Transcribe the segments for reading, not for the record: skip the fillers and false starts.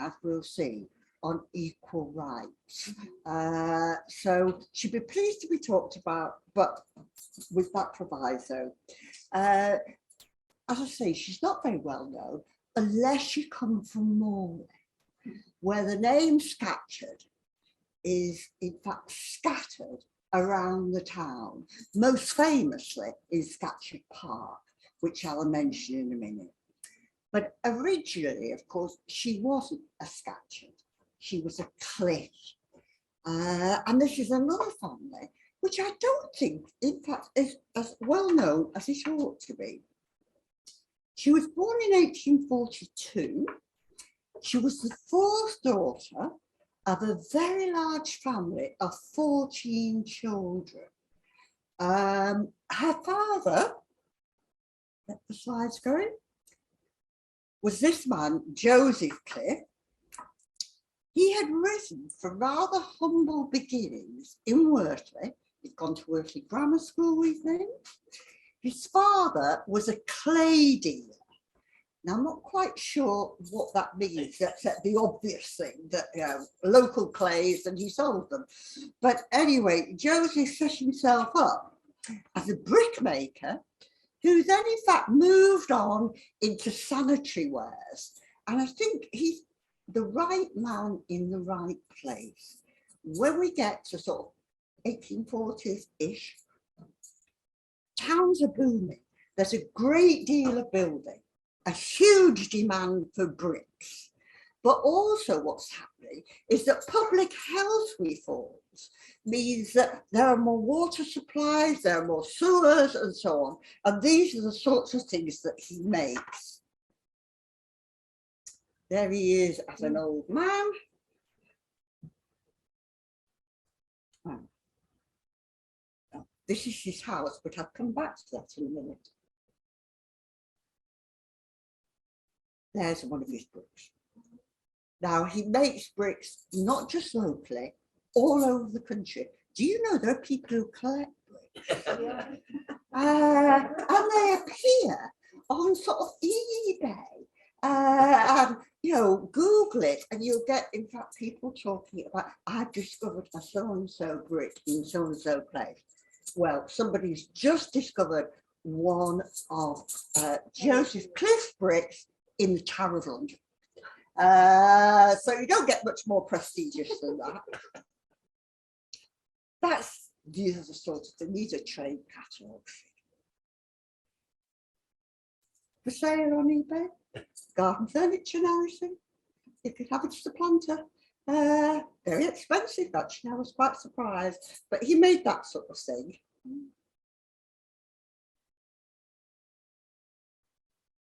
as we'll see, on equal rights. So she'd be pleased to be talked about, but with that proviso. As I say, she's not very well known unless you come from Morley, where the name Scatcherd is in fact scattered around the town, most famously in Scatcherd Park, which I'll mention in a minute. But originally, of course, she wasn't a Scatcherd, she was a Cliff. And this is another family, which I don't think, in fact, is as well known as it ought to be. She was born in 1842. She was the fourth daughter of a very large family of 14 children. Her father, get the slides going, was this man, Joseph Cliff. He had risen from rather humble beginnings in Wortley. He'd gone to Wortley Grammar School with him. His father was a clay dealer. Now, I'm not quite sure what that means, except the obvious thing that, you know, local clays, and he sold them. But anyway, Joseph set himself up as a brickmaker, who then in fact moved on into sanitary wares. And I think he's the right man in the right place. When we get to sort of 1840s-ish, towns are booming. There's a great deal of building, a huge demand for bricks. But also what's happening is that public health reforms means that there are more water supplies, there are more sewers and so on. And these are the sorts of things that he makes. There he is as an old man. This is his house, but I'll come back to that in a minute. There's one of his bricks. Now, he makes bricks not just locally, all over the country. Do you know there are people who collect bricks? And they appear on sort of eBay. And, you know, Google it and you'll get, in fact, people talking about, I've discovered a so-and-so brick in so-and-so place. Well, somebody's just discovered one of Joseph Cliff's bricks in the Tower of London. So you don't get much more prestigious than that. That's the other sort of thing. These are trade catalogues. For sale on eBay, garden furniture now, you see. If you have it as a planter, very expensive actually. I was quite surprised, but he made that sort of thing.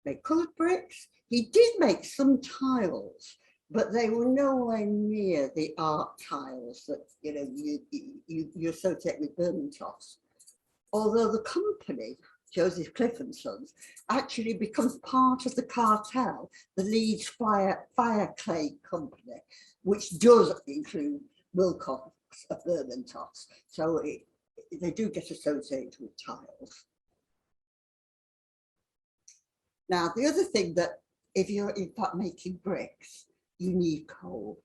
Made coloured bricks. He did make some tiles, but they were nowhere near the art tiles that you associate with Burmontoffs. Although the company, Joseph Cliff and Sons, actually becomes part of the cartel, the Leeds Fire Clay Company, which does include Wilcox of Burmontoffs. So they do get associated with tiles. Now, the other thing that if you're in fact making bricks, you need coal.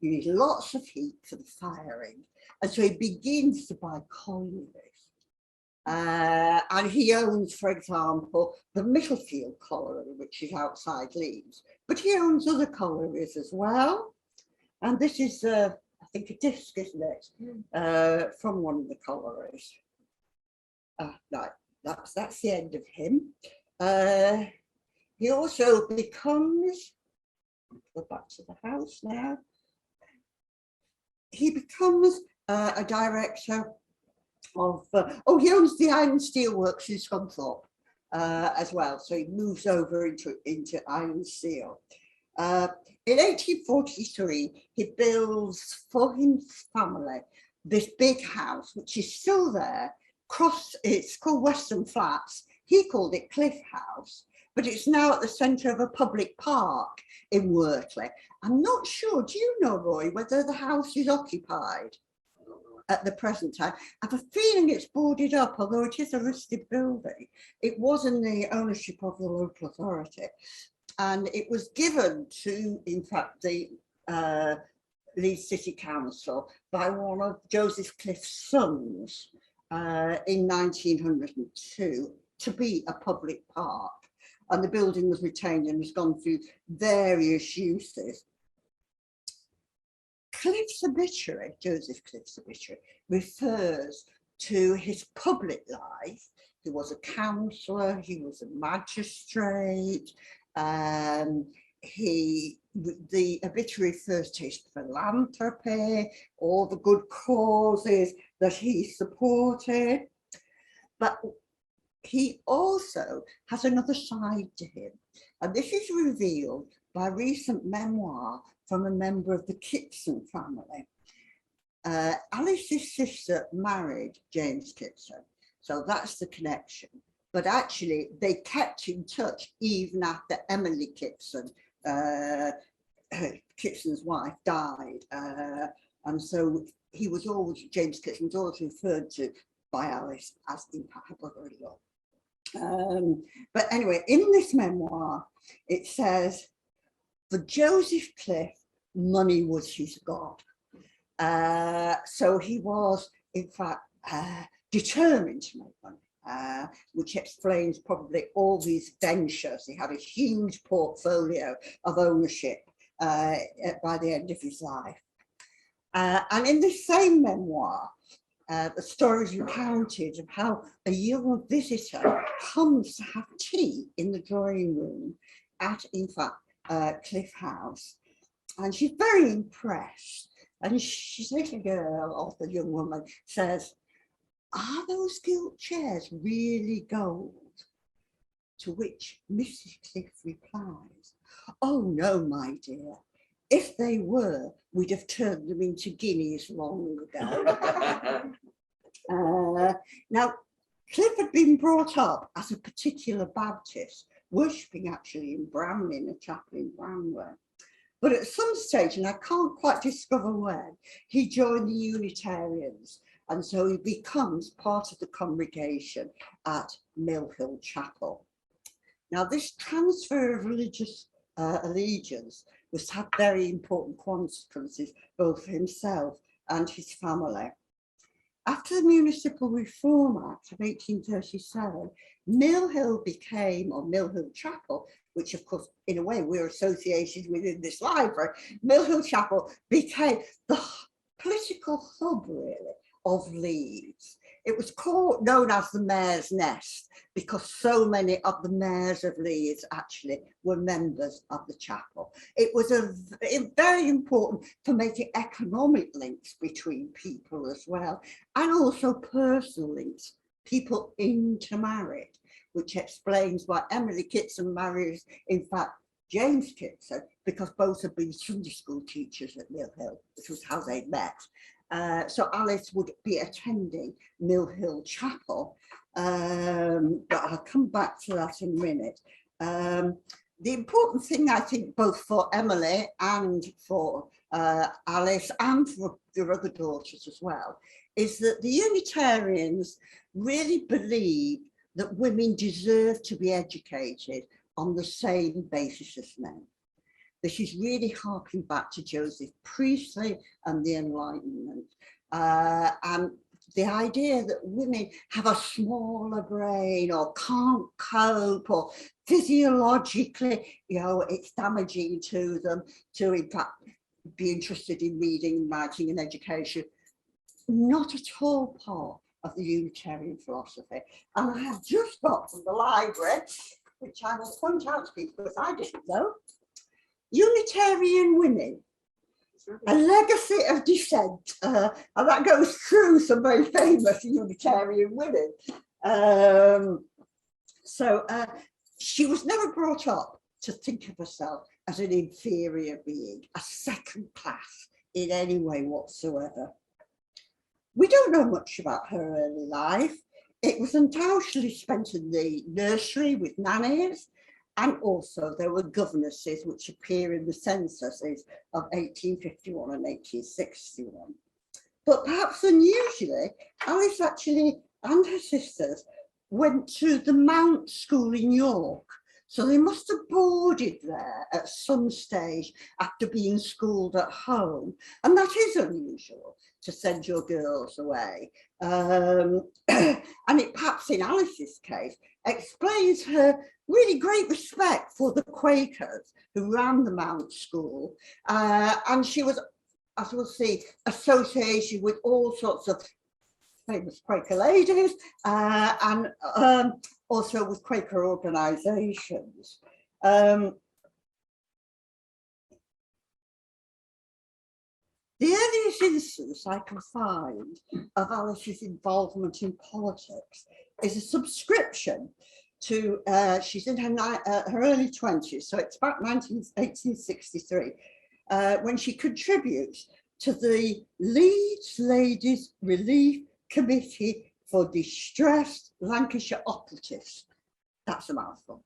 You need lots of heat for the firing. And so he begins to buy collieries. And he owns, for example, the Middlefield colliery, which is outside Leeds. But he owns other collieries as well. And this is, I think, a disc, isn't it, from one of the collieries. Right, that's the end of him. He also becomes, go back to the house now, he becomes a director of, he owns the Iron and Steel Works in Scunthorpe as well, so he moves over into Iron and Steel. In 1843, he builds for his family this big house, which is still there. It's called Western Flats. He called it Cliff House, but it's now at the centre of a public park in Wortley. I'm not sure, do you know, Roy, whether the house is occupied at the present time? I have a feeling it's boarded up, although it is a listed building. It was in the ownership of the local authority. and it was given to, in fact, the Leeds City Council by one of Joseph Cliff's sons in 1902 to be a public park, and the building was retained and has gone through various uses. Cliff's obituary, Joseph Cliff's obituary, refers to his public life. He was a councillor, he was a magistrate, the obituary refers to his philanthropy, all the good causes that he supported, but he also has another side to him, and this is revealed by a recent memoir from a member of the Kitson family. Alice's sister married James Kitson, so that's the connection. But actually, they kept in touch even after Emily Kitson, Kitson's wife, died. And so he was always, James Kitson was always referred to by Alice as in fact her brother-in-law. But anyway, in this memoir, it says, for Joseph Cliff, money was his God. So he was, in fact, determined to make money, which explains probably all these ventures. He had a huge portfolio of ownership by the end of his life. And in the same memoir, the story is recounted of how a young visitor comes to have tea in the drawing room at, in fact, Cliff House. And she's very impressed. And this little girl, or the young woman, says, are those gilt chairs really gold? To which Mrs. Cliff replies, oh no, my dear. If they were, we'd have turned them into guineas long ago. Now, Cliff had been brought up as a particular Baptist, worshipping actually in Bramley, in a chapel in Bramley. But at some stage, and I can't quite discover when, he joined the Unitarians, and so he becomes part of the congregation at Mill Hill Chapel. Now, this transfer of religious allegiance was to have very important consequences, both for himself and his family. After the Municipal Reform Act of 1837, Mill Hill became, or Mill Hill Chapel, which of course, in a way, we're associated within this library, Mill Hill Chapel became the political hub, really, of Leeds. It was known as the Mayor's Nest because so many of the mayors of Leeds actually were members of the chapel. It was very important for making economic links between people as well, and also personal links, people intermarried, which explains why Emily Kitson marries, in fact, James Kitson, because both had been Sunday school teachers at Mill Hill, which was how they met. So Alice would be attending Mill Hill Chapel, but I'll come back to that in a minute. The important thing, I think, both for Emily and for Alice and for their other daughters as well, is that the Unitarians really believe that women deserve to be educated on the same basis as men. This is really harking back to Joseph Priestley and the Enlightenment, and the idea that women have a smaller brain or can't cope, or physiologically, you know, it's damaging to them to, in fact, be interested in reading, writing and education. Not at all part of the Unitarian philosophy. And I have just got from the library, which I will point out to people because I didn't know, Unitarian Women, a legacy of dissent, and that goes through some very famous Unitarian women. She was never brought up to think of herself as an inferior being, a second class in any way whatsoever. We don't know much about her early life. It was undoubtedly spent in the nursery with nannies, and also there were governesses which appear in the censuses of 1851 and 1861. But perhaps unusually, Alice actually and her sisters went to the Mount School in York, So they must have boarded there at some stage after being schooled at home. And that is unusual, to send your girls away. And it perhaps in Alice's case explains her really great respect for the Quakers who ran the Mount School. And she was, as we'll see, associated with all sorts of famous Quaker ladies and also with Quaker organisations. The earliest instance I can find of Alice's involvement in politics is a subscription to, she's in her early 20s, so it's about 1863, when she contributes to the Leeds Ladies Relief Committee for Distressed Lancashire Operatives. That's a mouthful.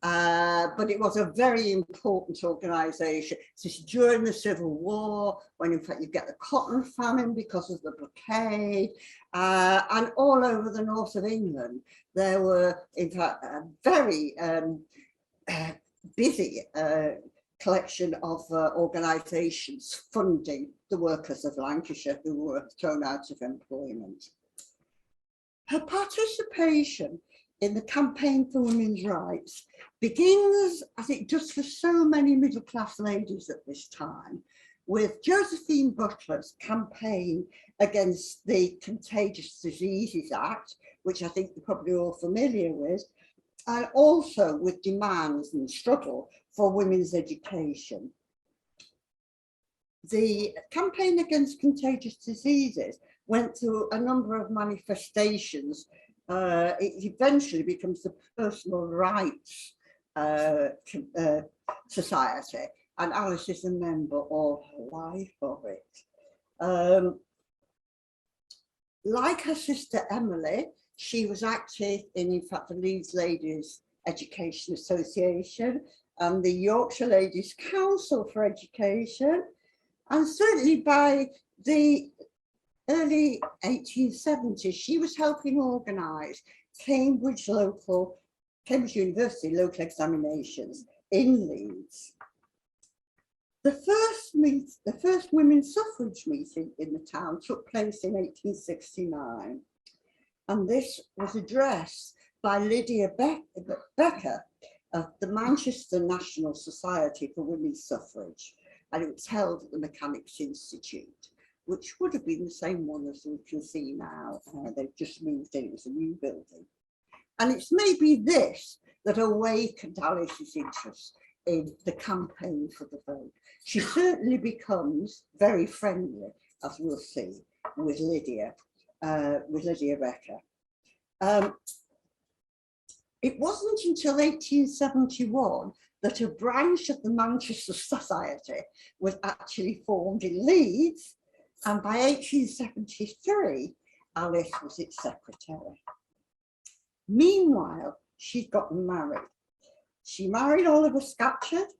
But it was a very important organisation. This is during the Civil War, when in fact you get the cotton famine because of the blockade, and all over the north of England there were in fact a very busy collection of organisations funding the workers of Lancashire who were thrown out of employment. Her participation in the campaign for women's rights begins, as it does for so many middle-class ladies at this time, with Josephine Butler's campaign against the Contagious Diseases Act, which I think you're probably all familiar with, and also with demands and struggle for women's education. The campaign against contagious diseases went through a number of manifestations. It eventually becomes the Personal Rights Society, and Alice is a member all her life of it. Like her sister Emily, she was active in fact, the Leeds Ladies Education Association and the Yorkshire Ladies Council for Education, and certainly by the early 1870s, she was helping organise Cambridge University local examinations in Leeds. The first women's suffrage meeting in the town took place in 1869, and this was addressed by Lydia Becker of the Manchester National Society for Women's Suffrage, and it was held at the Mechanics' Institute, which would have been the same one as we can see now. They've just moved in, it was a new building. And it's maybe this that awakened Alice's interest in the campaign for the vote. She certainly becomes very friendly, as we'll see, with Lydia Becker. It wasn't until 1871 that a branch of the Manchester Society was actually formed in Leeds, and by 1873, Alice was its secretary. Meanwhile, she'd gotten married. She married Oliver Scatcherd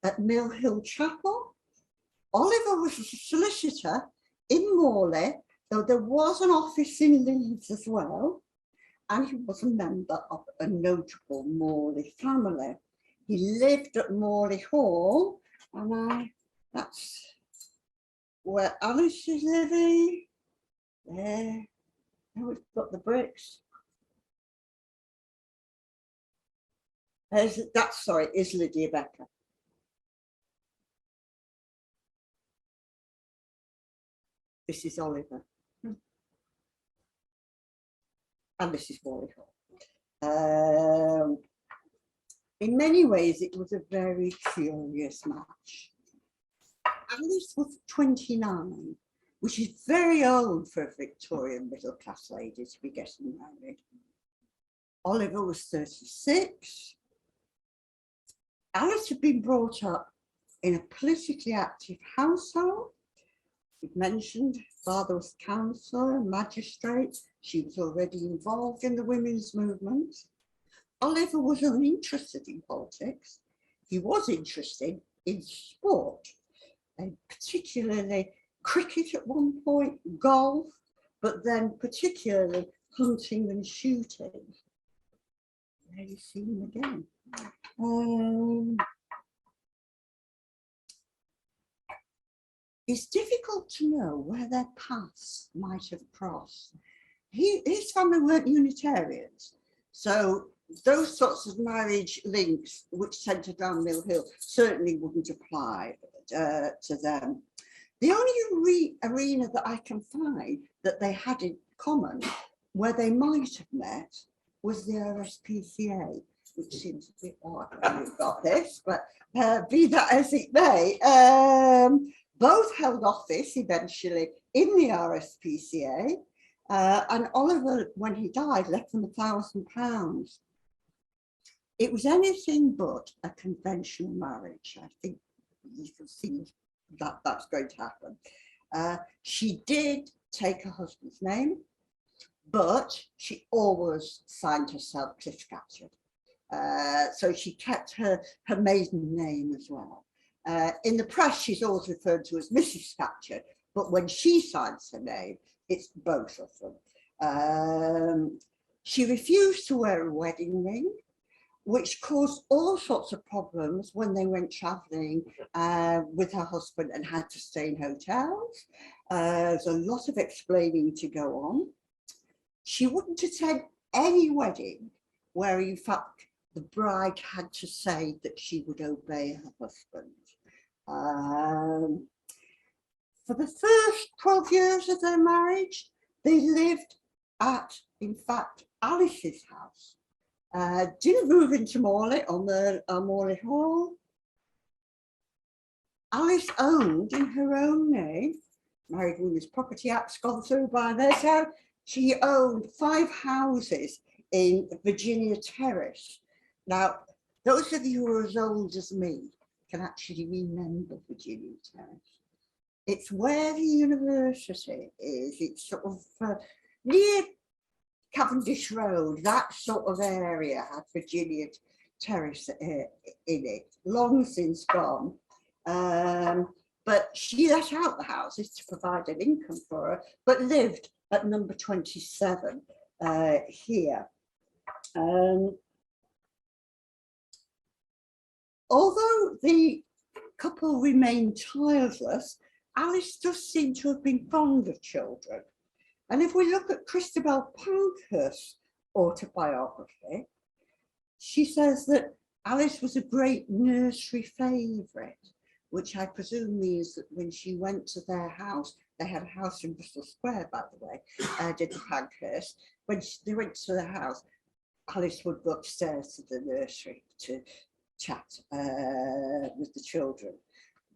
at Mill Hill Chapel. Oliver was a solicitor in Morley, though there was an office in Leeds as well, and he was a member of a notable Morley family. He lived at Morley Hall, and that's where Alice is living. There, now we've got the bricks. Sorry, is Lydia Becker. This is Oliver. And this is Morley Hall. In many ways, it was a very curious match. Alice was 29, which is very old for a Victorian middle-class lady to be getting married. Oliver was 36. Alice had been brought up in a politically active household. We've mentioned father was councillor, magistrate. She was already involved in the women's movement. Oliver was uninterested in politics. He was interested in sport, and particularly cricket at one point, golf, but then particularly hunting and shooting. There you see him again. It's difficult to know where their paths might have crossed. His family weren't Unitarians, so those sorts of marriage links which centred down Mill Hill certainly wouldn't apply to them. The only arena that I can find that they had in common where they might have met was the RSPCA, which seems a bit odd when you've got this, but be that as it may, both held office eventually in the RSPCA, and Oliver, when he died, left them £1,000. It was anything but a conventional marriage. I think you can see that that's going to happen. She did take her husband's name, but she always signed herself Cliff Scatcherd. So she kept her maiden name as well. In the press, she's always referred to as Mrs. Scatcherd, but when she signs her name, it's both of them. She refused to wear a wedding ring, which caused all sorts of problems when they went travelling with her husband and had to stay in hotels. There's a lot of explaining to go on. She wouldn't attend any wedding where, in fact, the bride had to say that she would obey her husband. For the first 12 years of their marriage, they lived at, in fact, Alice's house. Didn't move into Morley on the Morley Hall. Alice owned in her own name, Married Women's Property Act's gone through by there, so she owned 5 houses in Victoria Terrace. Now, those of you who are as old as me can actually remember Victoria Terrace. It's where the university is. It's sort of near Cavendish Road, that sort of area had Victoria Terrace in it, long since gone. But she let out the houses to provide an income for her, but lived at number 27 here. Although the couple remained childless, Alice does seem to have been fond of children. And if we look at Christabel Pankhurst's autobiography, she says that Alice was a great nursery favourite, which I presume means that when she went to their house, they had a house in Bristol Square, by the way, did the Pankhurst. When they went to their house, Alice would go upstairs to the nursery to chat with the children.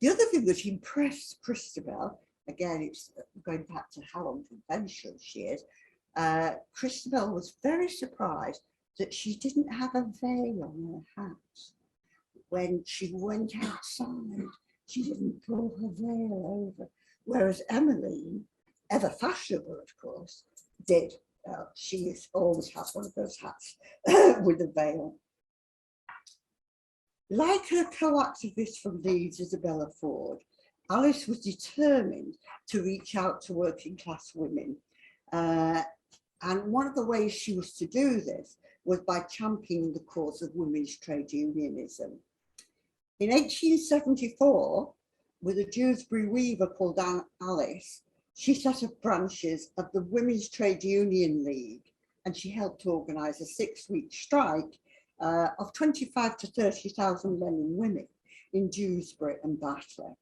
The other thing that impressed Christabel, again, it's going back to how unconventional she is, Christabel was very surprised that she didn't have a veil on her hat. When she went outside, she didn't pull her veil over, whereas Emmeline, ever fashionable, of course, did. She always had one of those hats with a veil. Like her co-activist from Leeds, Isabella Ford, Alice was determined to reach out to working class women. And one of the ways she was to do this was by championing the cause of women's trade unionism. In 1874, with a Dewsbury weaver called Alice, she set up branches of the Women's Trade Union League, and she helped to organise a 6-week strike of 25 to 30,000 men and women in Dewsbury and Batley.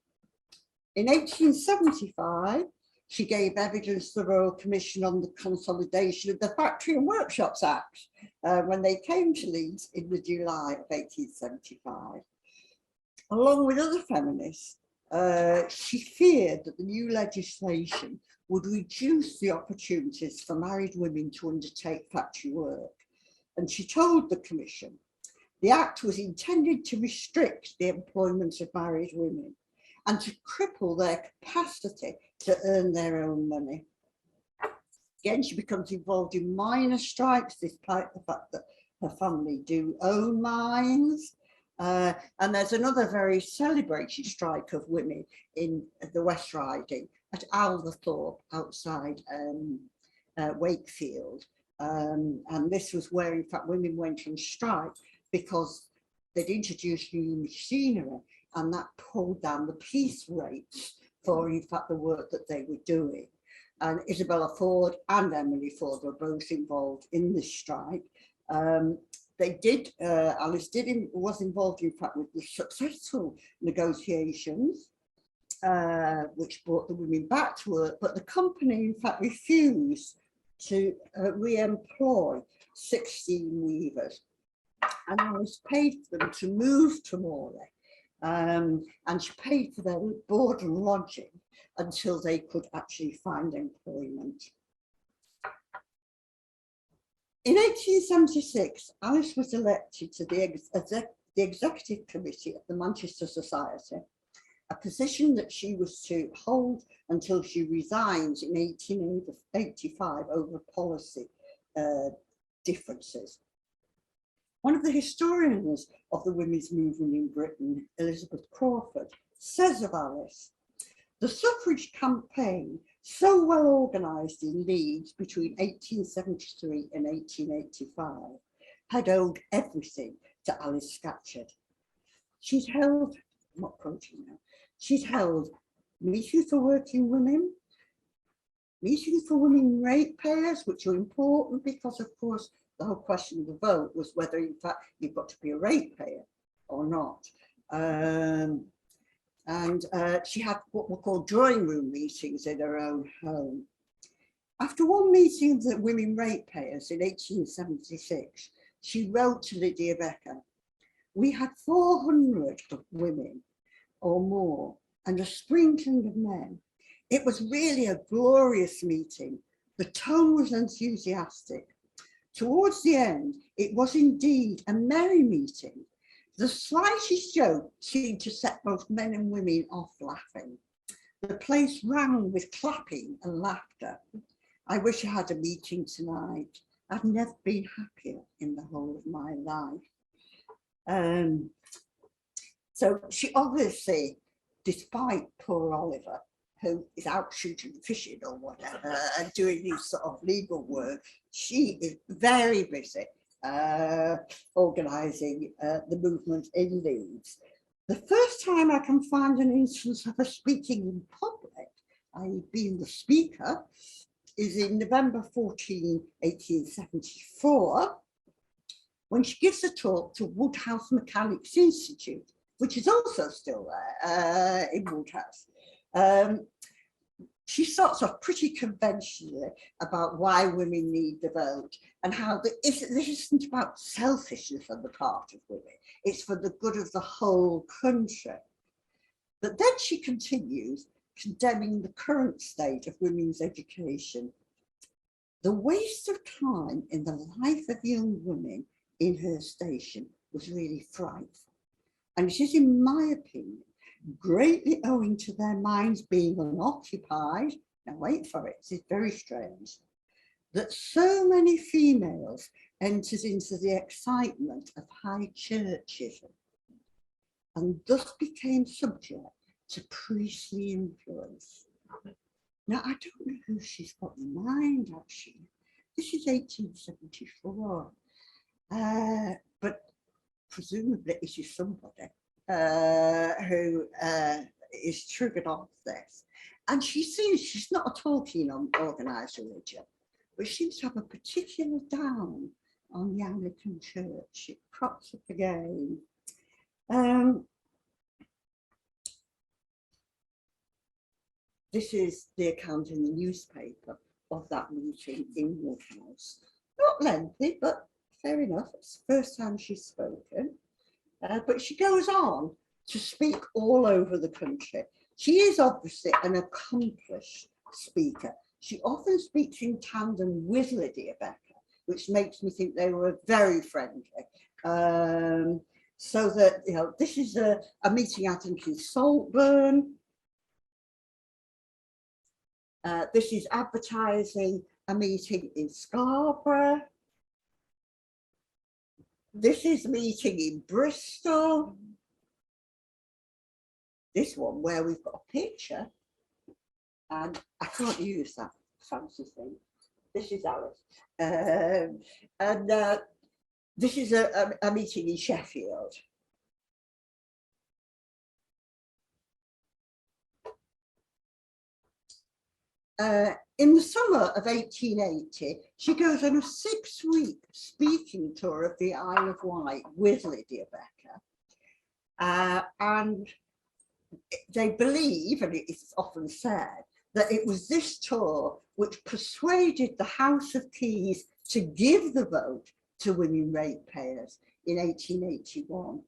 In 1875, she gave evidence to the Royal Commission on the consolidation of the Factory and Workshops Act when they came to Leeds in the July of 1875. Along with other feminists, she feared that the new legislation would reduce the opportunities for married women to undertake factory work. And she told the Commission the Act was intended to restrict the employment of married women and to cripple their capacity to earn their own money. Again, she becomes involved in minor strikes, despite the fact that her family do own mines. And there's another very celebrated strike of women in the West Riding at Alverthorpe outside Wakefield. And this was where, in fact, women went on strike because they'd introduced new machinery, and that pulled down the police rates for, in fact, the work that they were doing. And Isabella Ford and Emily Ford were both involved in this strike. Alice was involved, in fact, with the successful negotiations, which brought the women back to work, but the company, in fact, refused to re-employ 16 weavers. And Alice paid for them to move to Morley, and she paid for their board and lodging until they could actually find employment. In 1876, Alice was elected to the Executive Committee of the Manchester Society, a position that she was to hold until she resigned in 1885 over policy differences. One of the historians of the women's movement in Britain, Elizabeth Crawford, says of Alice, the suffrage campaign, so well organised in Leeds between 1873 and 1885, had owed everything to Alice Scatcherd. She's held, I'm not quoting now, she's held meetings for working women, meetings for women ratepayers, which are important because, of course, the whole question of the vote was whether, in fact, you've got to be a ratepayer or not. She had what were called drawing room meetings in her own home. After one meeting of the women ratepayers in 1876, she wrote to Lydia Becker, "We had 400 of women or more and a sprinkling of men. It was really a glorious meeting. The tone was enthusiastic. Towards the end, it was indeed a merry meeting. The slightest joke seemed to set both men and women off laughing. The place rang with clapping and laughter. I wish I had a meeting tonight. I've never been happier in the whole of my life." So she obviously, despite poor Oliver, who is out shooting, fishing or whatever, and doing this sort of legal work, she is very busy organising the movement in Leeds. The first time I can find an instance of her speaking in public, i.e. being the speaker, is in November 14, 1874, when she gives a talk to Woodhouse Mechanics Institute, which is also still there in Woodhouse. She starts off pretty conventionally about why women need the vote and how this isn't about selfishness on the part of women, it's for the good of the whole country. But then she continues, condemning the current state of women's education. The waste of time in the life of young women in her station was really frightful. And it is, in my opinion, greatly owing to their minds being unoccupied, now wait for it, this is very strange, that so many females entered into the excitement of high churchism and thus became subject to priestly influence. Now, I don't know who she's got in mind, actually. This is 1874, but presumably it is somebody who is triggered off this. And she seems, she's not at all keen on organised religion, but she seems to have a particular down on the Anglican Church. It crops up again. This is the account in the newspaper of that meeting in Woodhouse. Not lengthy, but fair enough. It's the first time she's spoken. But she goes on to speak all over the country. She is obviously an accomplished speaker. She often speaks in tandem with Lydia Becker, which makes me think they were very friendly. So that, you know, this is a meeting, I think, in Saltburn. This is advertising a meeting in Scarborough. This is a meeting in Bristol. This one where we've got a picture, and I can't use that fancy thing. This is Alice. This is a meeting in Sheffield. in the summer of 1880, she goes on a 6-week speaking tour of the Isle of Wight with Lydia Becker. And they believe, and it's often said, that it was this tour which persuaded the House of Keys to give the vote to women ratepayers in 1881.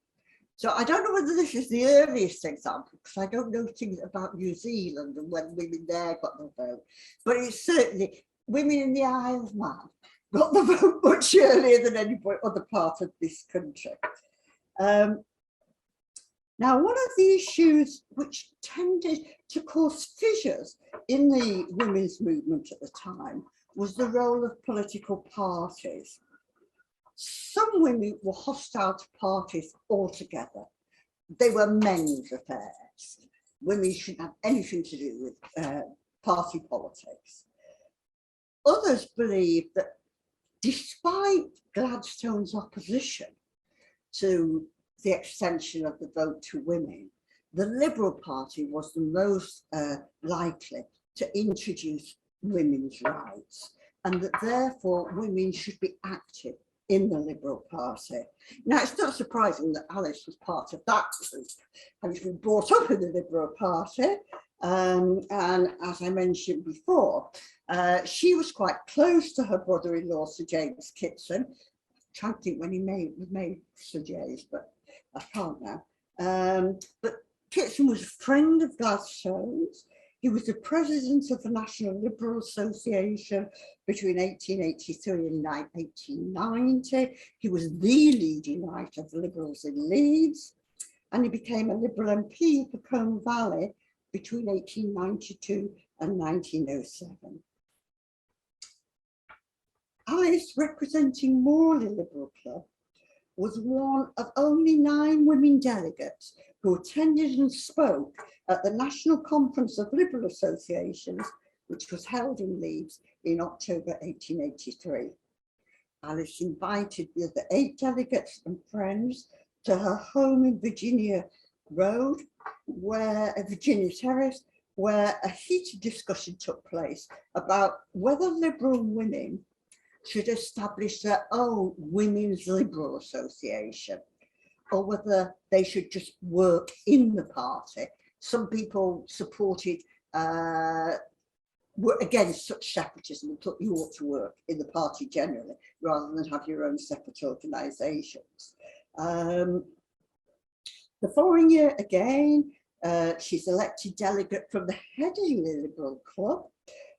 So I don't know whether this is the earliest example, because I don't know things about New Zealand and when women there got the vote, but it's certainly women in the Isle of Man got the vote much earlier than any other part of this country. Now, one of the issues which tended to cause fissures in the women's movement at the time was the role of political parties. Some women were hostile to parties altogether. They were men's affairs. Women shouldn't have anything to do with party politics. Others believed that despite Gladstone's opposition to the extension of the vote to women, the Liberal Party was the most likely to introduce women's rights, and that therefore women should be active in the Liberal Party. Now, it's not surprising that Alice was part of that group, having been brought up in the Liberal Party. And as I mentioned before, she was quite close to her brother-in-law, Sir James Kitson. I'm trying to think when he was made Sir James, but I can't now. But Kitson was a friend of Gladstone's. He was the president of the National Liberal Association between 1883 and 1890. He was the leading writer of the Liberals in Leeds, and he became a Liberal MP for Combe Valley between 1892 and 1907. Alice, representing Morley Liberal Club, was one of only 9 women delegates who attended and spoke at the National Conference of Liberal Associations, which was held in Leeds in October 1883. Alice invited the other 8 delegates and friends to her home in Virginia Road, Victoria Terrace, where a heated discussion took place about whether Liberal women should establish their own Women's Liberal Association, or whether they should just work in the party. Some people supported, were against such separatism and thought you ought to work in the party generally, rather than have your own separate organisations. The following year, again, she's elected delegate from the Headingley Liberal Club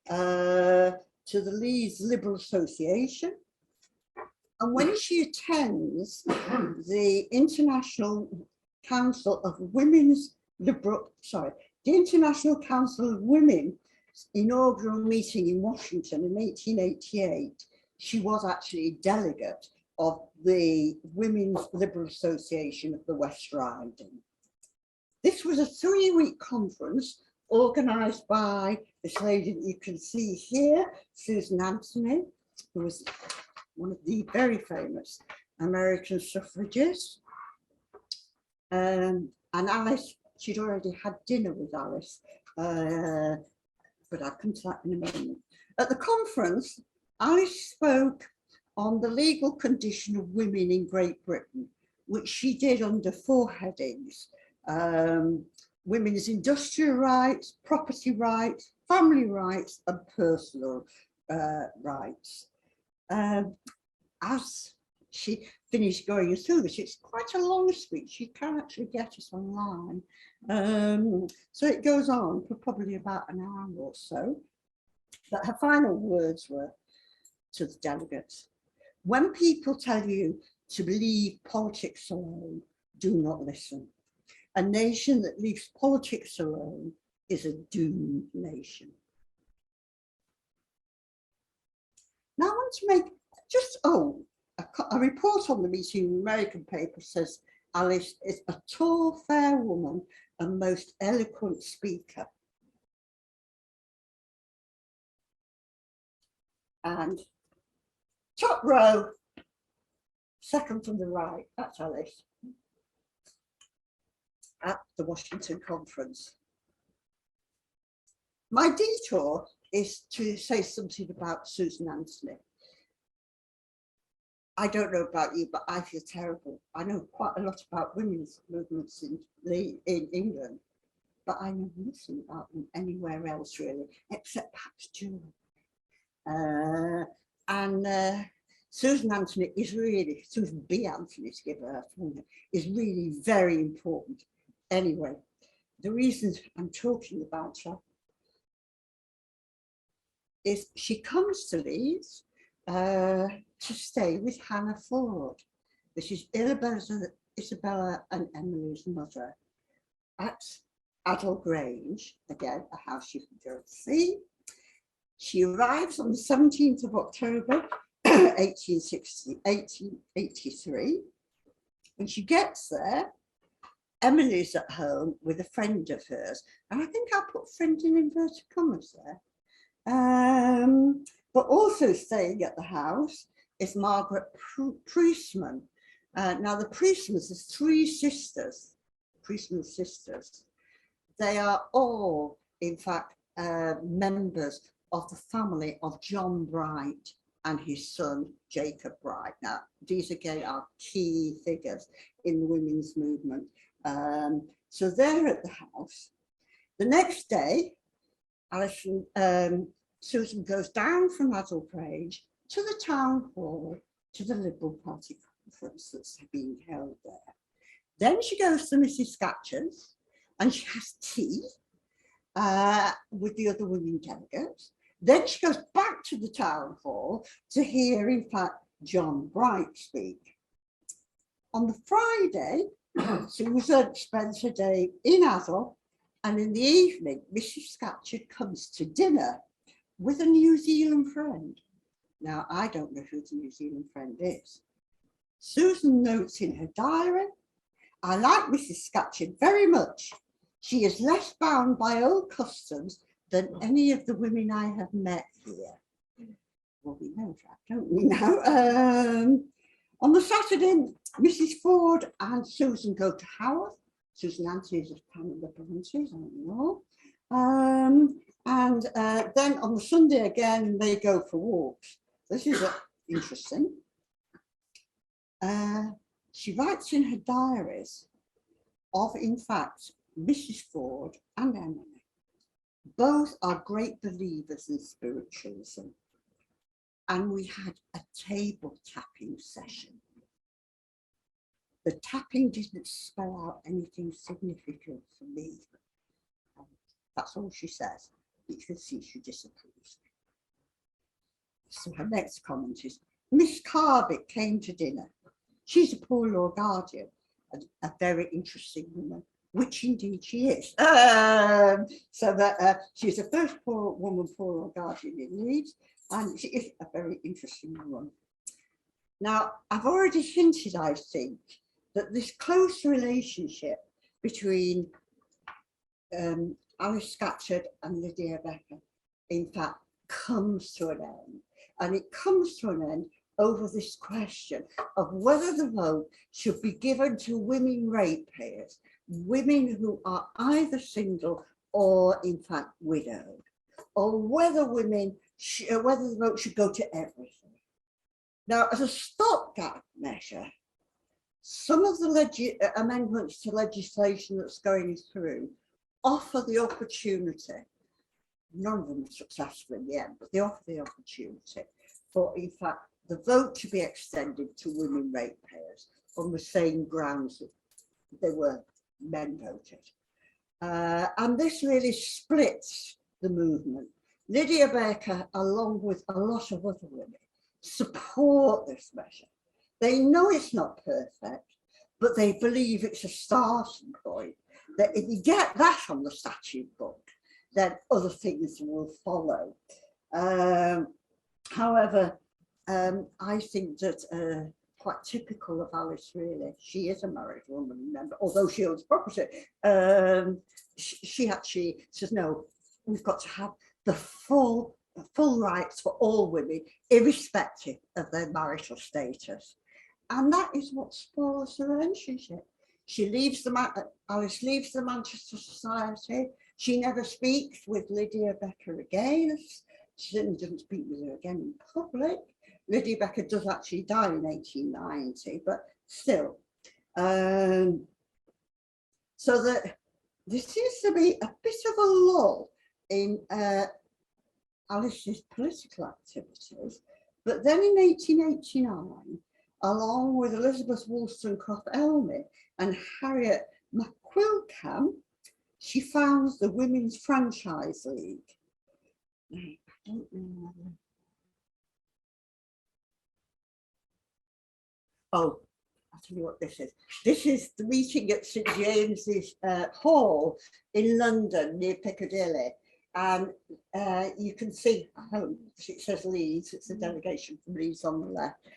to the Leeds Liberal Association. And when she attends the International Council of Women's Liberal, the International Council of Women's inaugural meeting in Washington in 1888, she was actually a delegate of the Women's Liberal Association of the West Riding. This was a 3-week conference organised by this lady that you can see here, Susan Anthony, who was one of the very famous American suffragists. And Alice, she'd already had dinner with Alice, but I'll come to that in a moment. At the conference, Alice spoke on the legal condition of women in Great Britain, which she did under 4 headings: women's industrial rights, property rights, family rights, and personal rights. As she finished going through this, it's quite a long speech. You can actually get it online. So it goes on for probably about an hour or so. But her final words were to the delegates: when people tell you to leave politics alone, do not listen. A nation that leaves politics alone is a doomed nation. Now I want to make just, a report on the meeting in the American paper says Alice is a tall, fair woman and most eloquent speaker. And top row, second from the right, that's Alice at the Washington conference. My detour is to say something about Susan Anthony. I don't know about you, but I feel terrible. I know quite a lot about women's movements in England, but I know nothing about them anywhere else really, except perhaps Germany. Susan Anthony is really, Susan B. Anthony, to give her a full name, is really very important. Anyway, the reason I'm talking about her is she comes to Leeds to stay with Hannah Ford. This is Isabella and Emily's mother at Adel Grange, again, a house you can go and see. She arrives on the 17th of October, 1883. When she gets there, Emily's at home with a friend of hers. And I think I'll put friend in inverted commas there. But also staying at the house is Margaret Priestman. Now the Priestmans are three sisters, Priestman sisters. They are all, in fact, members of the family of John Bright and his son, Jacob Bright. Now, these again are key figures in the women's movement. So they're at the house. The next day, Susan goes down from Adel Grange to the town hall to the Liberal Party conference that's being held there. Then she goes to Mrs. Scatcherd's and she has tea with the other women delegates. Then she goes back to the town hall to hear, in fact, John Bright speak. On the Friday, Susan spends her day in Adel, and in the evening, Mrs. Scatcherd comes to dinner with a New Zealand friend. Now, I don't know who the New Zealand friend is. Susan notes in her diary, I like Mrs. Scatcherd very much. She is less bound by old customs than any of the women I have met here. Well, we know that, don't we now? On the Saturday, Mrs. Ford and Susan go to Haworth. Susan Anthony is a fan of the Branches, I don't know. Then on the Sunday again, they go for walks. This is interesting. She writes in her diaries of, in fact, Mrs. Ford and Emily. Both are great believers in spiritualism. And we had a table tapping session. The tapping didn't spell out anything significant for me. That's all she says. You can see she disapproves. So her next comment is, Miss Carvick came to dinner. She's a poor law guardian, a very interesting woman, which indeed she is. So that she's the first poor law guardian in Leeds, and she is a very interesting woman. Now, I've already hinted, I think, that this close relationship between Alice Scatcherd and Lydia Becker, in fact, comes to an end. And it comes to an end over this question of whether the vote should be given to women ratepayers, women who are either single or, in fact, widowed, or whether whether the vote should go to everything. Now, as a stopgap measure, some of the amendments to legislation that's going through offer the opportunity, none of them are successful in the end, but they offer the opportunity for, in fact, the vote to be extended to women ratepayers on the same grounds that they were men voted. And this really splits the movement. Lydia Baker, along with a lot of other women, support this measure. They know it's not perfect, but they believe it's a starting point, that if you get that on the statute book, then other things will follow. However, I think that quite typical of Alice, really, she is a married woman, remember, although she owns property. She actually says, no, we've got to have the full rights for all women, irrespective of their marital status. And that is what spoils the relationship. Alice leaves the Manchester Society, She never speaks with Lydia Becker again. She certainly doesn't speak with her again in public. Lydia Becker does actually die in 1890, but still. So that there seems to be a bit of a lull in Alice's political activities. But then in 1889, along with Elizabeth Wollstonecraft-Elmy and Harriet McQuilcam, she founds the Women's Franchise League. I don't know. Oh, I'll tell you what this is. This is the meeting at St James's Hall in London, near Piccadilly. And you can see, it says Leeds, it's a delegation from Leeds on the left.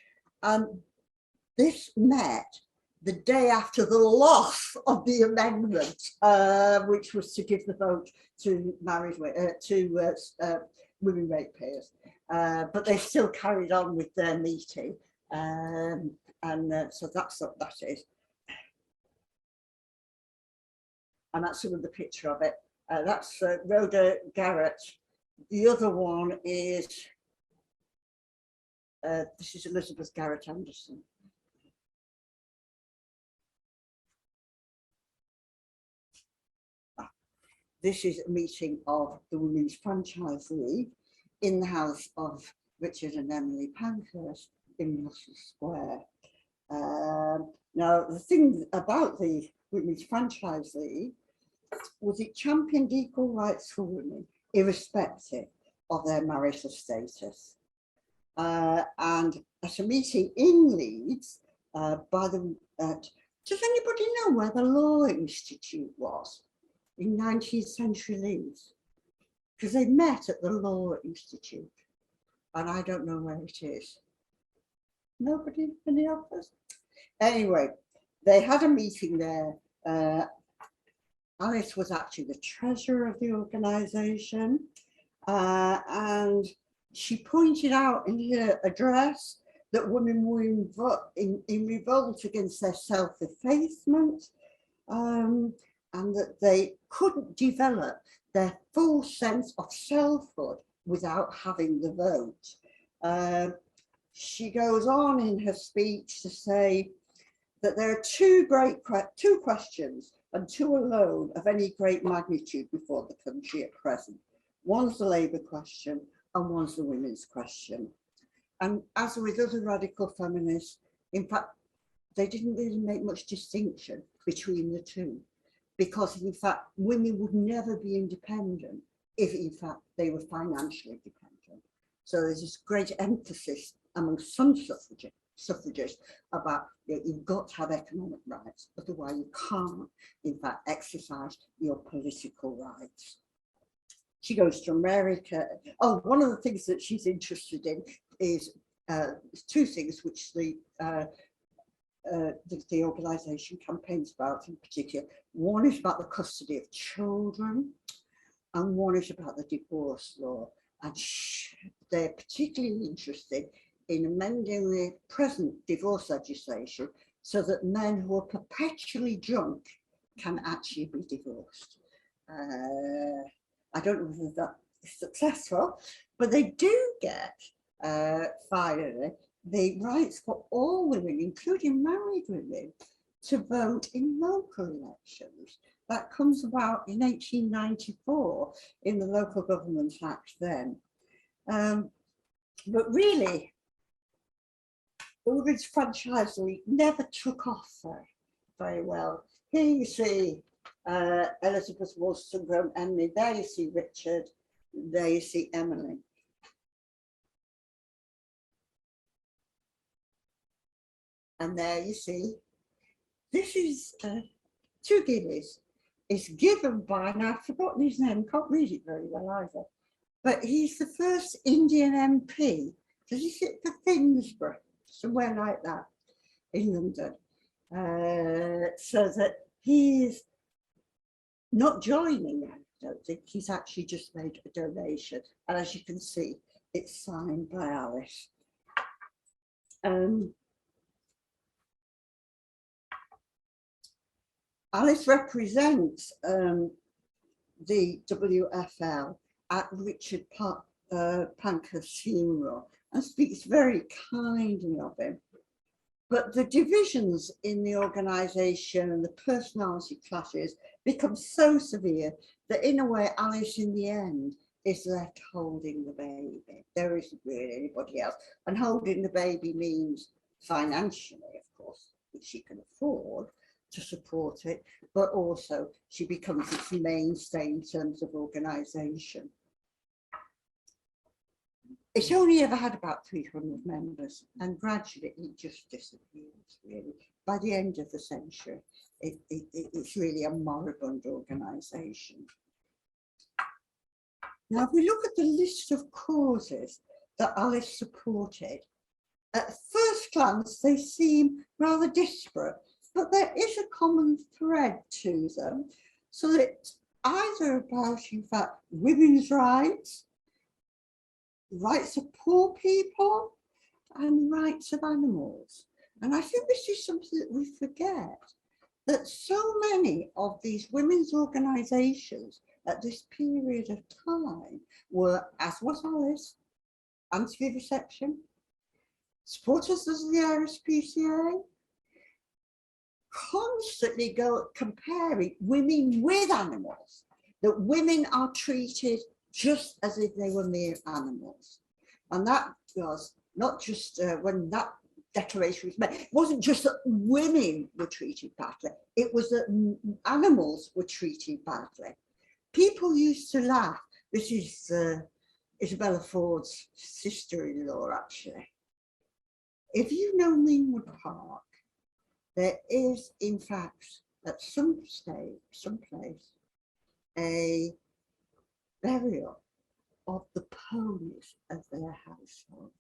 This met the day after the loss of the amendment, which was to give the vote to women ratepayers. But they still carried on with their meeting. So that's what that is. And that's sort of the picture of it. That's Rhoda Garrett. The other one is, this is Elizabeth Garrett Anderson. This is a meeting of the Women's Franchise League in the house of Richard and Emily Pankhurst in Russell Square. Now, the thing about the Women's Franchise League was it championed equal rights for women, irrespective of their marital status. And at a meeting in Leeds, does anybody know where the Law Institute was in 19th century Leeds? Because they met at the Law Institute, and I don't know where it is. Nobody in the office? Anyway, they had a meeting there. Alice was actually the treasurer of the organisation, and she pointed out in her address that women were in revolt against their self-effacement, and that they couldn't develop their full sense of selfhood without having the vote. She goes on in her speech to say that there are two questions, and two alone of any great magnitude before the country at present. One's the Labour question and one's the women's question. And as with other radical feminists, in fact, they didn't really make much distinction between the two, because in fact, women would never be independent if in fact they were financially dependent. So there's this great emphasis among some suffragists about you've got to have economic rights, otherwise you can't in fact exercise your political rights. She goes to America. Oh, one of the things that she's interested in is two things which the organisation campaigns about in particular. One is about the custody of children, and one is about the divorce law. And they're particularly interested in amending the present divorce legislation so that men who are perpetually drunk can actually be divorced. I don't know whether that is successful, but they do get, finally, the rights for all women, including married women, to vote in local elections. That comes about in 1894 in the Local Government Act then. But really, the Women's Franchise League never took off very well. Here you see Elizabeth Wollstonecraft-Elmy, there you see Richard, there you see Emily. And there you see, this is 2 guineas. It's given by, and I've forgotten his name, can't read it very well either, but he's the first Indian MP. Does he sit for Finsbury? Somewhere like that in London. So that he is not joining, I don't think. He's actually just made a donation. And as you can see, it's signed by Alice. Alice represents the WFL at Richard Pankhurst's funeral and speaks very kindly of him. But the divisions in the organisation and the personality clashes become so severe that in a way Alice in the end is left holding the baby. There isn't really anybody else. And holding the baby means financially, of course, which she can afford to support it, but also she becomes its mainstay in terms of organisation. It's only ever had about 300 members, and gradually it just disappears, really. By the end of the century, it's really a moribund organisation. Now, if we look at the list of causes that Alice supported, at first glance, they seem rather disparate, but there is a common thread to them. So it's either about, in fact, women's rights, rights of poor people, and rights of animals. And I think this is something that we forget, that so many of these women's organisations at this period of time were, as was Alice, anti-vivisection, supporters of the RSPCA, constantly comparing women with animals, that women are treated just as if they were mere animals. And that was not just when that declaration was made, it wasn't just that women were treated badly, it was that animals were treated badly. People used to laugh. This is Isabella Ford's sister-in-law, actually. If you know Meanwood Park, there is, in fact, at some place, a burial of the ponies of their household.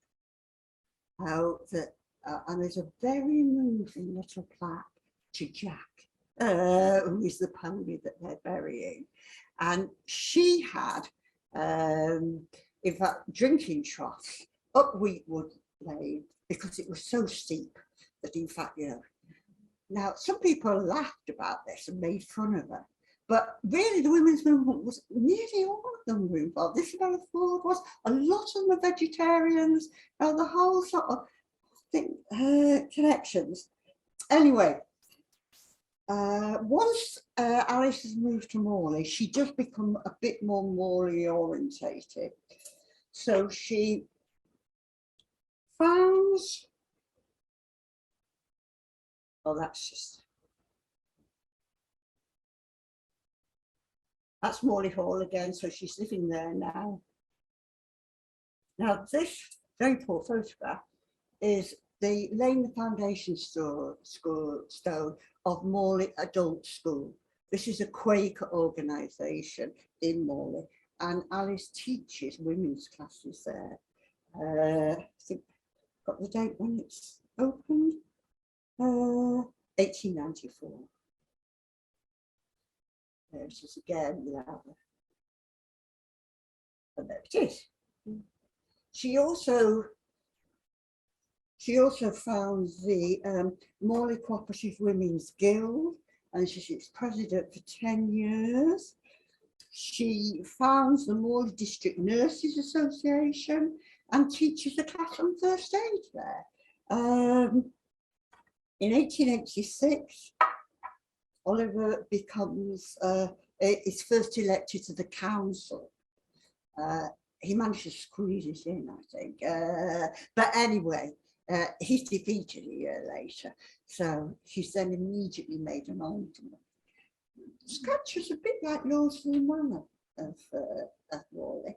And there's a very moving little plaque to Jack, who is the pony that they're burying. And she had, in fact, drinking troughs up Wheatwood Lane because it was so steep that, in fact, you know. Now, some people laughed about this and made fun of her, but really the women's movement was, nearly all of them were involved. This Isabella Ford was, a lot of them are vegetarians, the whole sort of thing, connections. Anyway, once Alice has moved to Morley, she just become a bit more Morley orientated. So she founds, that's Morley Hall again, so she's living there now. Now this very poor photograph is laying the foundation stone of Morley Adult School. This is a Quaker organisation in Morley, and Alice teaches women's classes there. I think got the date when it's opened, 1894. There it is again, and there it is. She also founds the Morley Cooperative Women's Guild, and she's its president for 10 years. She founds the Morley District Nurses Association and teaches a class on first aid there. In 1886, Oliver is first elected to the council. He managed to squeeze it in, I think. But anyway, he's defeated a year later. So he's then immediately made an alderman. Scatcherd's a bit like Lawson Manor of Morley.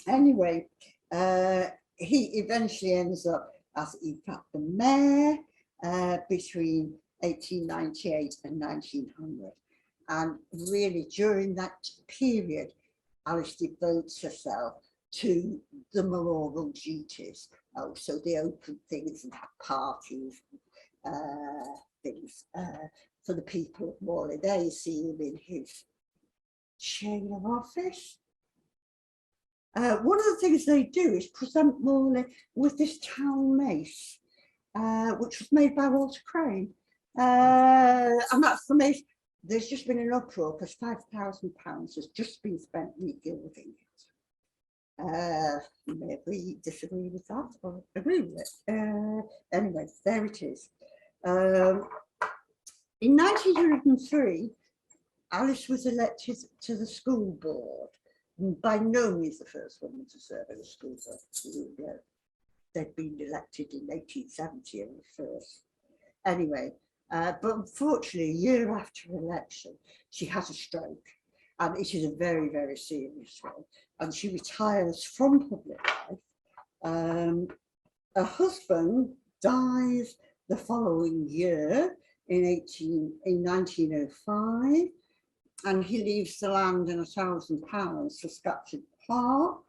Anyway, he eventually ends up as, in fact, the mayor between 1898 and 1900. And really, during that period, Alice devotes herself to the mayoral duties. So the open things and have parties, things for the people of Morley. There you see him in his chamber of office. One of the things they do is present Morley with this town mace, which was made by Walter Crane. And that's the mace there's just been an uproar because £5,000 has just been spent regilding it. You may agree, disagree with that, or agree with it. Anyway, there it is. In 1903, Alice was elected to the school board. By no means the first woman to serve in the school board. They'd been elected in 1870 and the first. Anyway, but unfortunately, a year after election, she has a stroke, and it is a very, very serious one. And she retires from public life. Her husband dies the following year in 1905, and he leaves the land and £1,000 for Scatcherd Park.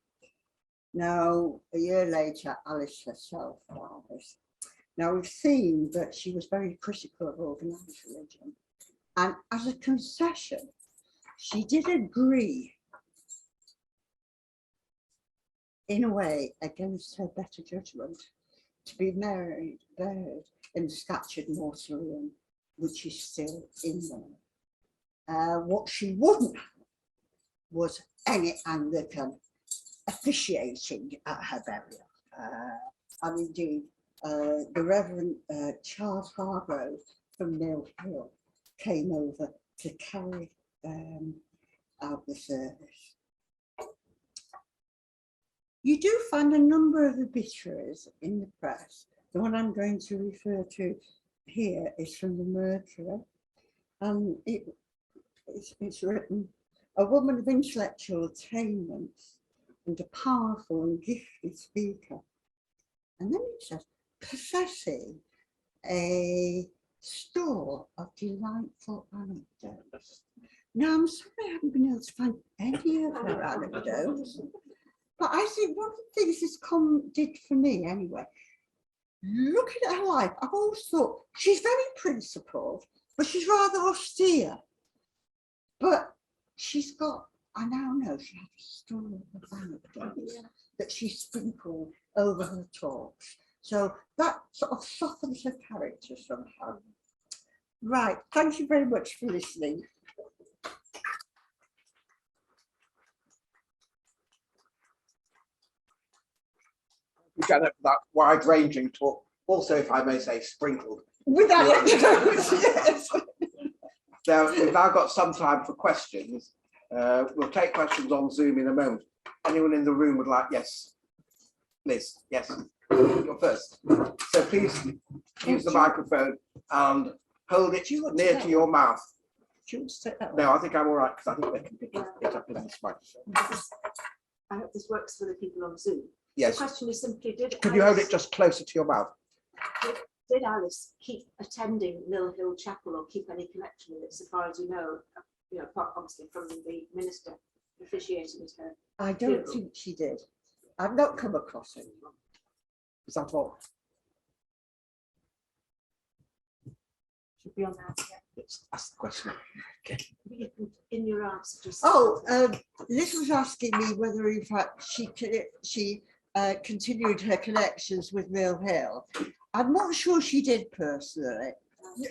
Now, a year later, Alice herself dies. Now, we've seen that she was very critical of organised religion, and as a concession, she did agree, in a way, against her better judgment, to be buried in the Scatcherd mausoleum, which is still in there. What she wouldn't have was any Anglican officiating at her burial. And indeed, the Reverend Charles Hargrove from Mill Hill came over to carry out the service. You do find a number of obituaries in the press. The one I'm going to refer to here is from the Mercury. It's written, a woman of intellectual attainments and a powerful and gifted speaker. And then it says, possessing a store of delightful anecdotes. Now, I'm sorry I haven't been able to find any of her anecdotes, but I think one of the things this did for me anyway, looking at her life, I've always thought she's very principled, but she's rather austere. But she's got, I now know she has a story of anecdotes that she sprinkled over her talks. So that sort of softens her character somehow. Right, thank you very much for listening. Janet, that wide-ranging talk, also, if I may say, sprinkled. With anecdotes, yes. Now, we've now got some time for questions. We'll take questions on Zoom in a moment. Anyone in the room would like, yes, Liz, yes, you're first. So please use the microphone and hold it near to your mouth. Do you want to take that one? No, I think I'm all right because I think they can pick it up in this microphone. I hope this works for the people on Zoom. Yes. The question is simply, Could you hold it just closer to your mouth? Did Alice keep attending Mill Hill Chapel or keep any connection with it, so far as you know, apart obviously from the minister officiating at her? I don't think she did. I've not come across it. Is that all? Should be on that. That's the question. Okay. In your answer, just Liz was asking me whether, in fact, she continued her connections with Mill Hill. I'm not sure she did personally.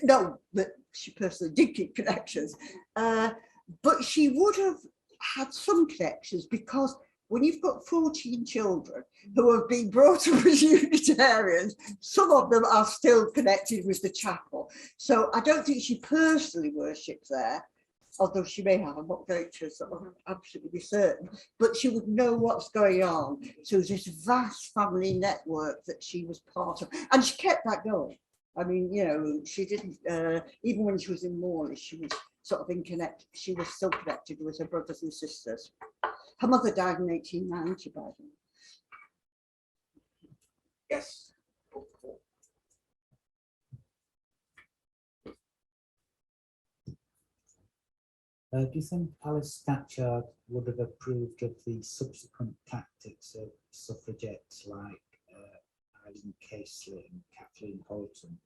No, but she personally did keep connections. But she would have had some connections, because when you've got 14 children who have been brought up as Unitarians, some of them are still connected with the chapel. So I don't think she personally worshipped there, although she may have. I'm not going to sort of absolutely be certain, but she would know what's going on. So it was this vast family network that she was part of, and she kept that going. I mean, she didn't, even when she was in Morley, she was sort of she was still connected with her brothers and sisters. Her mother died in 1890, by the way. Yes. Do you think Alice Scatcherd would have approved of the subsequent tactics of suffragettes like Eileen Casely and Kathleen Holton,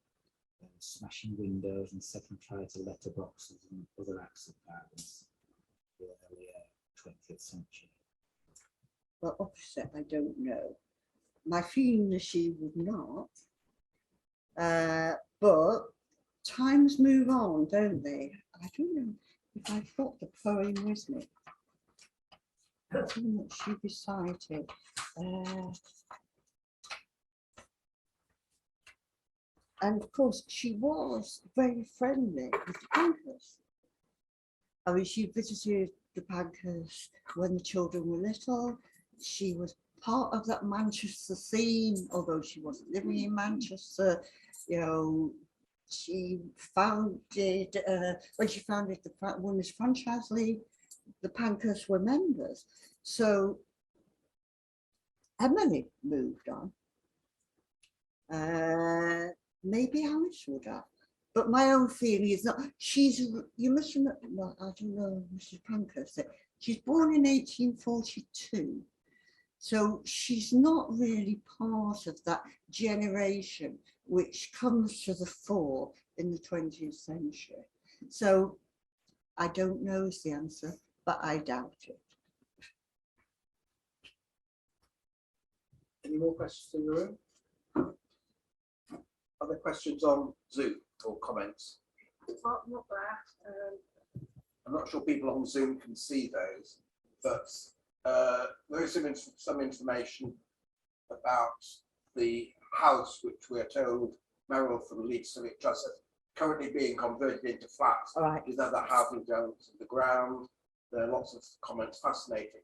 smashing windows and setting fire to letterboxes and other acts of violence in the earlier 20th century? Well, obviously, I don't know. My feeling is she would not. But times move on, don't they? I don't know if I've got the poem with me. That's what she recited. And of course, she was very friendly with the Pankhursts. I mean, she visited the Pankhursts when the children were little. She was part of that Manchester scene, although she wasn't living in Manchester. You know, she founded, when she founded the Women's Franchise League, the Pankhursts were members. So Emily moved on. Maybe Alice would have. But my own feeling is not, you must remember, well, I don't know, Mrs. Pankhurst said, she's born in 1842. So she's not really part of that generation which comes to the fore in the 20th century. So I don't know is the answer, but I doubt it. Any more questions in the room? Other questions on Zoom or comments? Not there. I'm not sure people on Zoom can see those, but there is some information about the house which we're told Merrill from Leeds Civic Trust is currently being converted into flats. All right. With other housing elements in the ground. There are lots of comments, fascinating.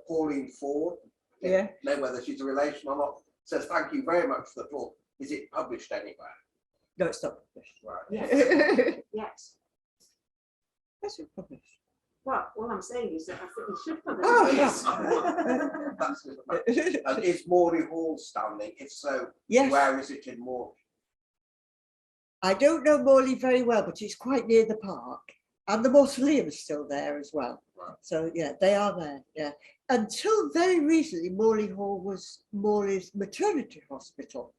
Pauline Ford, I Yeah. don't know whether she's a relation or not, says thank you very much for the talk. Is it published anywhere? No, it's not published. Right. Yes, Yes. it's published. Well, all I'm saying is that I think we should publish. Oh, it. yes. That's good. And is Morley Hall standing? If so, Yes, where is it in Morley? I don't know Morley very well, but it's quite near the park. And the mausoleum is still there as well. Right. So yeah, they are there, yeah. Until very recently, Morley Hall was Morley's maternity hospital.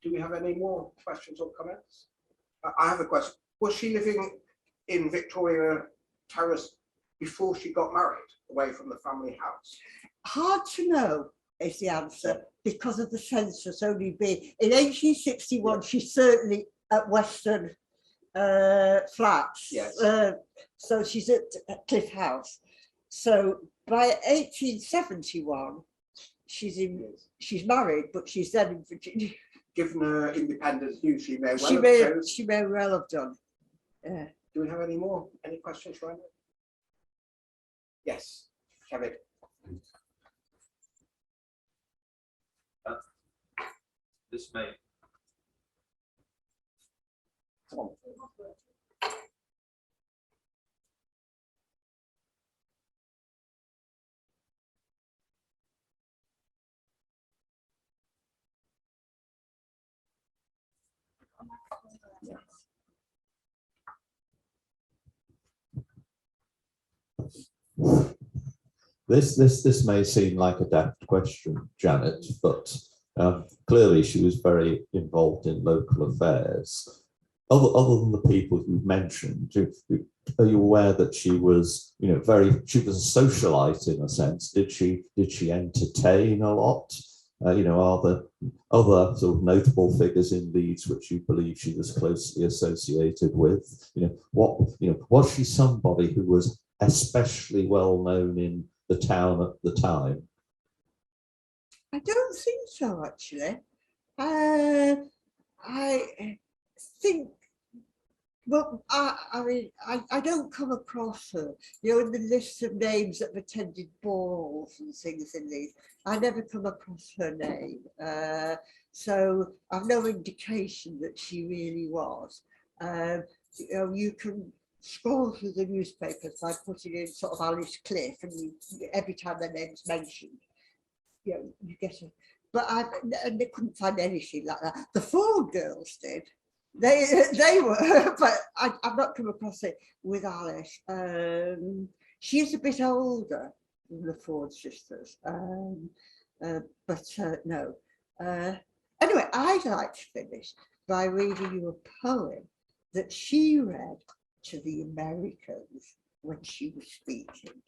Do we have any more questions or comments? I have a question. Was she living in Victoria Terrace before she got married, away from the family house? Hard to know is the answer because of the census only being in 1861. She's certainly at Western Flats. Yes. So she's at Cliff House. So by 1871, she's married, but she's then in Virginia. Given her independence view, she may well She have may, chosen. she may well have done. Yeah. Do we have any more? Any questions for Emma? Yes, Kevin. This may Come on. This may seem like a daft question, Janet, but clearly she was very involved in local affairs. Other than the people you've mentioned, are you aware that she was, she was a socialite in a sense? Did she entertain a lot? Are there other sort of notable figures in Leeds which you believe she was closely associated with? Was she somebody who was especially well known in the town at the time? I don't think so, actually. I think, well, I mean, I don't come across her, in the list of names that have attended balls and things in these. I never come across her name. So I've no indication that she really was. You can scroll through the newspapers by putting in sort of Alice Cliff, and every time their name's mentioned, you get it. But and they couldn't find anything like that. The Ford girls did. They were, but I've not come across it with Alice. She is a bit older than the Ford sisters, but no. Anyway, I'd like to finish by reading you a poem that she read to the Americans when she was speaking.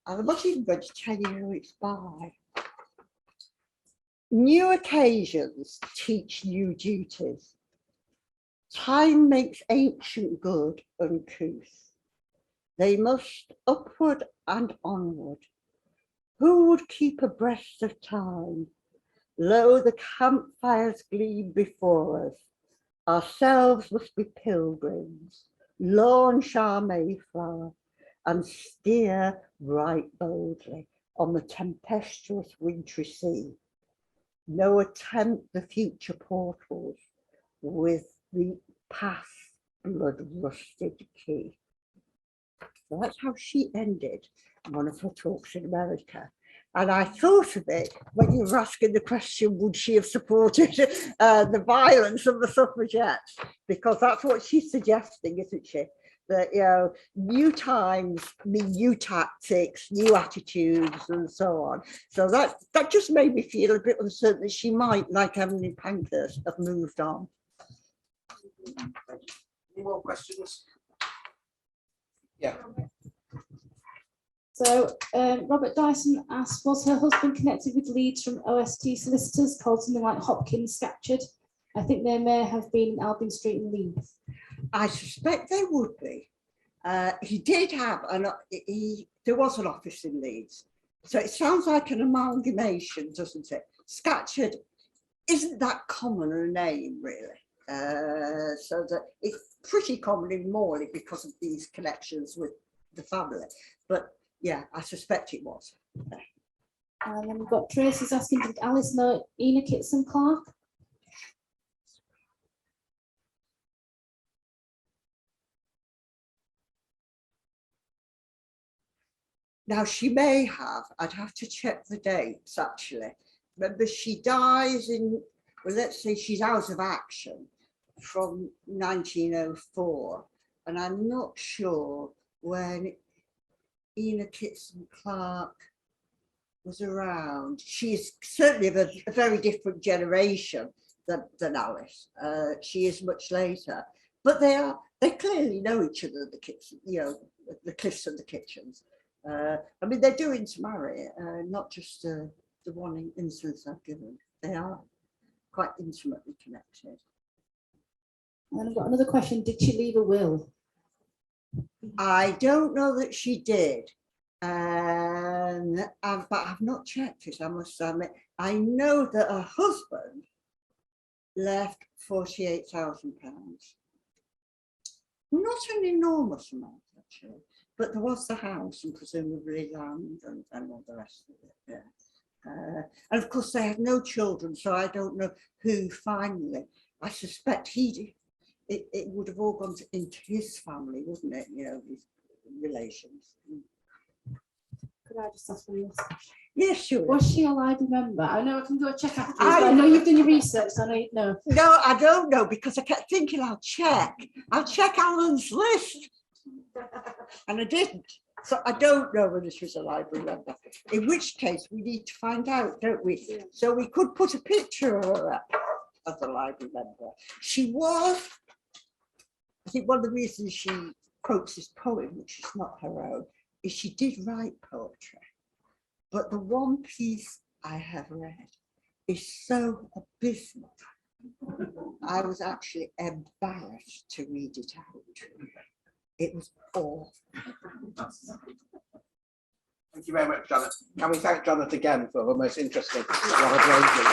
And I'm not even going to tell you who it's by. New occasions teach new duties. Time makes ancient good uncouth. They must upward and onward. Who would keep abreast of time? Lo, the campfires gleam before us. Ourselves must be pilgrims, launch our Mayflower, and steer right boldly on the tempestuous wintry sea. No attempt the future portals with the past blood-rusted key. So that's how she ended one of her talks in America. And I thought of it when you were asking the question, would she have supported the violence of the suffragettes? Because that's what she's suggesting, isn't she? That, you know, new times mean new tactics, new attitudes, and so on. So that just made me feel a bit uncertain that she might, like Emily Pankhurst, have moved on. Any more questions? Yeah. So Robert Dyson asked, was her husband connected with Leeds from OST solicitors called something like Hopkins Scatcherd? I think they may have been in Albion Street in Leeds. I suspect they would be. He did have, there was an office in Leeds. So it sounds like an amalgamation, doesn't it? Scatcherd isn't that common a name, really. So that it's pretty common in Morley because of these connections with the family. But yeah, I suspect it was. And then we've got Tracy's asking, did Alice know Ena Kitson Clark? Now she may have, I'd have to check the dates actually. Remember she dies in, well, let's say she's out of action from 1904. And I'm not sure when Ena Kitson Clark was around. She's certainly of a very different generation than Alice. She is much later, but they clearly know each other, the Kitson, you know, the Cliffs and the Kitchens. I mean, they're doing to marry, not just the one instance I've given. They are quite intimately connected. And then I've got another question, did she leave a will? I don't know that she did, but I've not checked it, I must admit. I know that her husband left £48,000. Not an enormous amount, actually, but there was the house and presumably land and all the rest of it. Yeah. And of course, they had no children, so I don't know who finally. I suspect it would have all gone into his family, wouldn't it? You know, his relations. Could I just ask one else? Yes, sure. Was she a library member? I know I can go check after, but I know you've done your research, so I know you'd know. No, I don't know, because I kept thinking I'll check Alan's list. And I didn't. So I don't know whether she was a library member. In which case we need to find out, don't we? Yeah. So we could put a picture of her up as a library member. She was, I think one of the reasons she quotes this poem, which is not her own, is she did write poetry. But the one piece I have read is so abysmal. I was actually embarrassed to read it out. It was awful. Thank you very much, Janet. Can we thank Janet again for the most interesting, wide-ranging